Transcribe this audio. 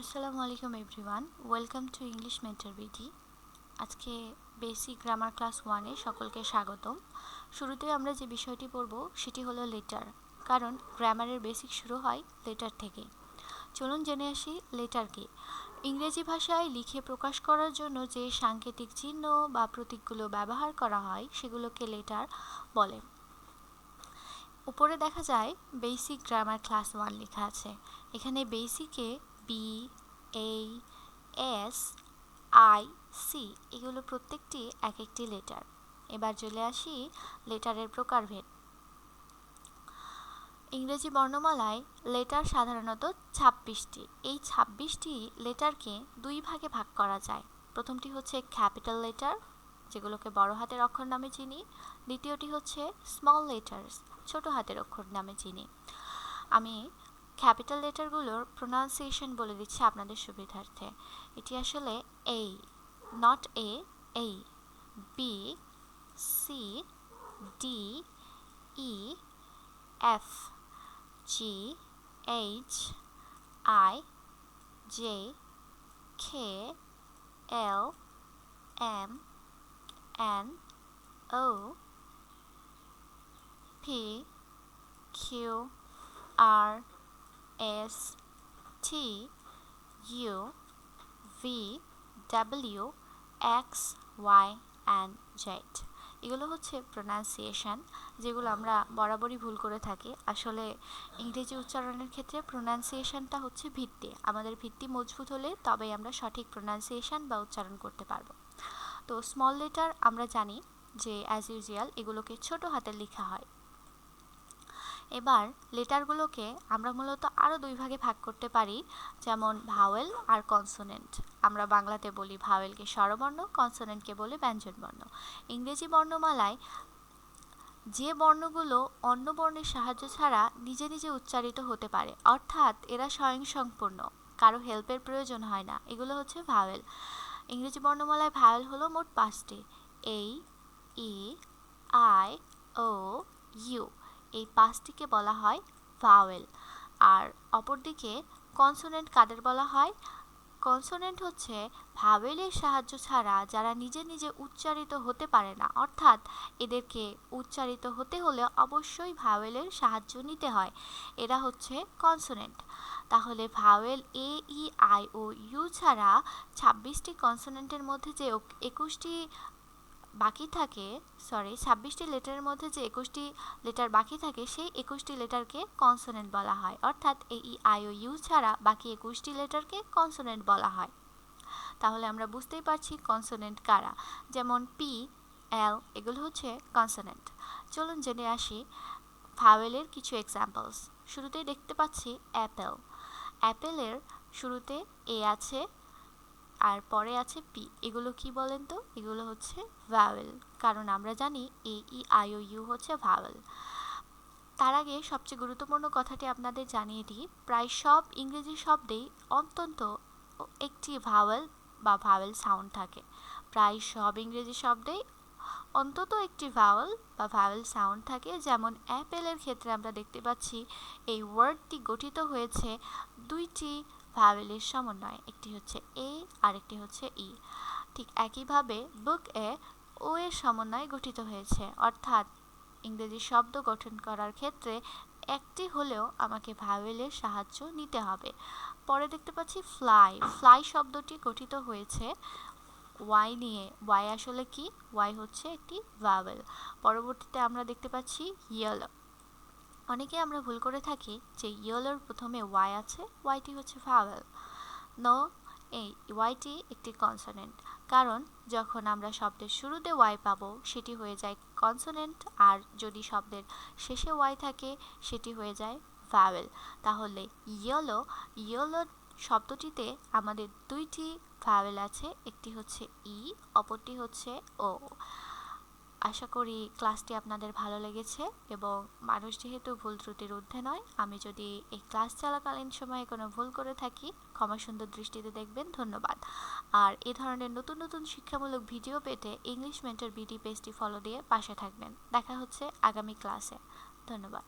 আসসালামু আলাইকুম everyone, welcome to English mentor BD. আজকে বেসিক গ্রামার ক্লাস 1-এ সকলকে স্বাগতম। শুরুতে আমরা যে বিষয়টি পড়ব সেটি হলো লেটার, কারণ গ্রামারের বেসিক শুরু হয় লেটার থেকে। চলুন জেনে আসি লেটার কি। ইংরেজি ভাষায় লিখে প্রকাশ করার জন্য যে সাংকেতিক চিহ্ন বা প্রতীকগুলো ব্যবহার করা হয় সেগুলোকে লেটার বলে। উপরে দেখা যায় বেসিক গ্রামার ক্লাস 1 লেখা আছে। এখানে বেসিকে B, A, S, I, C এগুলো প্রত্যেকটি এক একটি লেটার। এবার চলে আসি লেটারের প্রকারভেদ। ইংরেজি বর্ণমালায় লেটার সাধারণত 26টি। এই 26টি লেটারকে দুই ভাগে ভাগ করা যায়। প্রথমটি হচ্ছে ক্যাপিটাল লেটার, যেগুলোকে বড় হাতের অক্ষর নামে চিনি। দ্বিতীয়টি হচ্ছে স্মল লেটার্স, ছোট হাতের অক্ষর নামে চিনি। আমি ক্যাপিটাল লেটারগুলোর প্রোনাউন্সিয়েশন বলে দিচ্ছি আপনাদের সুবিধার্থে। এটি আসলে এ, not A, A, B, C, D, E, F, G, H, I, J, K, L, M, N, O, P, Q, R, S, T, U, V, W, X, Y and Z. এগুলো হচ্ছে pronunciation, যেগুলো আমরা বরাবরই ভুল করে থাকি। আসলে ইংরেজি উচ্চারণের ক্ষেত্রে প্রোনাউন্সিয়েশনটা হচ্ছে ভিত্তি। আমাদের ভিত্তি মজবুত হলে তবেই আমরা সঠিক প্রোনাউন্সিয়েশন বা উচ্চারণ করতে পারবো। তো স্মল লেটার আমরা জানি যে অ্যাজ ইউজুয়াল এগুলোকে ছোট হাতে লেখা হয়। এবার লেটারগুলোকে আমরা মূলত আরও দুই ভাগে ভাগ করতে পারি, যেমন ভাওয়েল আর কনসোনেন্ট। আমরা বাংলাতে বলি ভাওয়েলকে স্বরবর্ণ, কনসোনেন্টকে বলি ব্যঞ্জনবর্ণ। ইংরেজি বর্ণমালায় যে বর্ণগুলো অন্য বর্ণের সাহায্য ছাড়া নিজে নিজে উচ্চারিত হতে পারে, অর্থাৎ এরা স্বয়ংসম্পূর্ণ, কারো হেল্পের প্রয়োজন হয় না, এগুলো হচ্ছে ভাওয়েল। ইংরেজি বর্ণমালায় ভাওয়েল হলো মোট 5টি: এ, ই, আই, ও, ইউ। এই 5টিকে বলা হয় ভাওয়েল। আর অপরদিকে কনসোনেন্ট কাদের বলা হয়? কনসোনেন্ট হচ্ছে ভাওয়েলের সাহায্য ছাড়া যারা নিজে নিজে উচ্চারিত হতে পারে না, অর্থাৎ এদেরকে উচ্চারিত হতে হলে অবশ্যই ভাওয়েলের সাহায্য নিতে হয়। এরা হচ্ছে কনসোনেন্ট। তাহলে vowel A, E, I O U ছাড়া 26টি কনসোনেন্টের মধ্যে যে 21টি বাকি থাকে, 26টি লেটারের মধ্যে যে 21টি লেটার বাকি থাকে, সেই 21টি লেটারকে কনসোনেন্ট বলা হয়। অর্থাৎ এ, ই, আই ও ইউ ছাড়া বাকি 21টি লেটারকে কনসোনেন্ট বলা হয়। তাহলে আমরা বুঝতেই পারছি কনসোনেন্ট কারা। যেমন পি, এল এগুলো হচ্ছে কনসোনেন্ট। চলুন জেনে আসি ভাওয়েলের কিছু এক্সাম্পলস। শুরুতেই দেখতে পাচ্ছি অ্যাপেল। অ্যাপেলের শুরুতে এ আছে আর পরে আছে পি। এগুলো কি বলেন তো? এগুলো হচ্ছে ভাওয়েল, কারণ আমরা জানি এ, ই, আই ও ইউ হচ্ছে ভাওয়েল। তার আগে সবচেয়ে গুরুত্বপূর্ণ কথাটি আপনাদের জানিয়ে দিই, প্রায় সব ইংরেজি শব্দেই অন্তত একটি ভাওয়েল বা ভাওয়েল সাউন্ড থাকে। প্রায় সব ইংরেজি শব্দেই অন্তত একটি ভাওয়েল বা ভাওয়েল সাউন্ড থাকে। যেমন অ্যাপেলের ক্ষেত্রে আমরা দেখতে পাচ্ছি এই ওয়ার্ডটি গঠিত হয়েছে দুইটি ভাওয়েলের সমন্বয়ে, একটি হচ্ছে এ আর একটি হচ্ছে ই। ঠিক একইভাবে বুক এ ও এর সমন্বয়ে গঠিত হয়েছে, অর্থাৎ ইংরেজি শব্দ গঠন করার ক্ষেত্রে একটি হলেও আমাকে ভাওয়েলের সাহায্য নিতে হবে। পরে দেখতে পাচ্ছি ফ্লাই। ফ্লাই শব্দটি গঠিত হয়েছে ওয়াই নিয়ে। ওয়াই আসলে কি? ওয়াই হচ্ছে একটি ভাওয়েল। পরবর্তীতে আমরা দেখতে পাচ্ছি ইয়েলো। অনেকে আমরা ভুল করে থাকি যে ইয়েলোর প্রথমে ওয়াই আছে, ওয়াইটি হচ্ছে ভাওয়েল। নো, এই ওয়াইটি একটি কনসোনেন্ট, কারণ যখন আমরা শব্দের শুরুতে ওয়াই পাবো সেটি হয়ে যায় কনসোনেন্ট, আর যদি শব্দের শেষে ওয়াই থাকে সেটি হয়ে যায় ভাওয়েল। তাহলে ইয়েলো, ইয়েলো শব্দটিতে আমাদের দুইটি ভাওয়েল আছে, একটি হচ্ছে ই, অপরটি হচ্ছে ও। আশা করি ক্লাসটি আপনাদের ভালো লেগেছে, এবং মানুষ যেহেতু ভুল ত্রুটির ঊর্ধ্বে নয়, আমি যদি এই ক্লাস চলাকালীন সময়ে কোনো ভুল করে থাকি ক্ষমা সুন্দর দৃষ্টিতে দেখবেন। ধন্যবাদ। আর এ ধরনের নতুন নতুন শিক্ষামূলক ভিডিও পেতে ইংলিশ মেন্টর বিডি পেজটি ফলো দিয়ে পাশে থাকবেন। দেখা হচ্ছে আগামী ক্লাসে। ধন্যবাদ।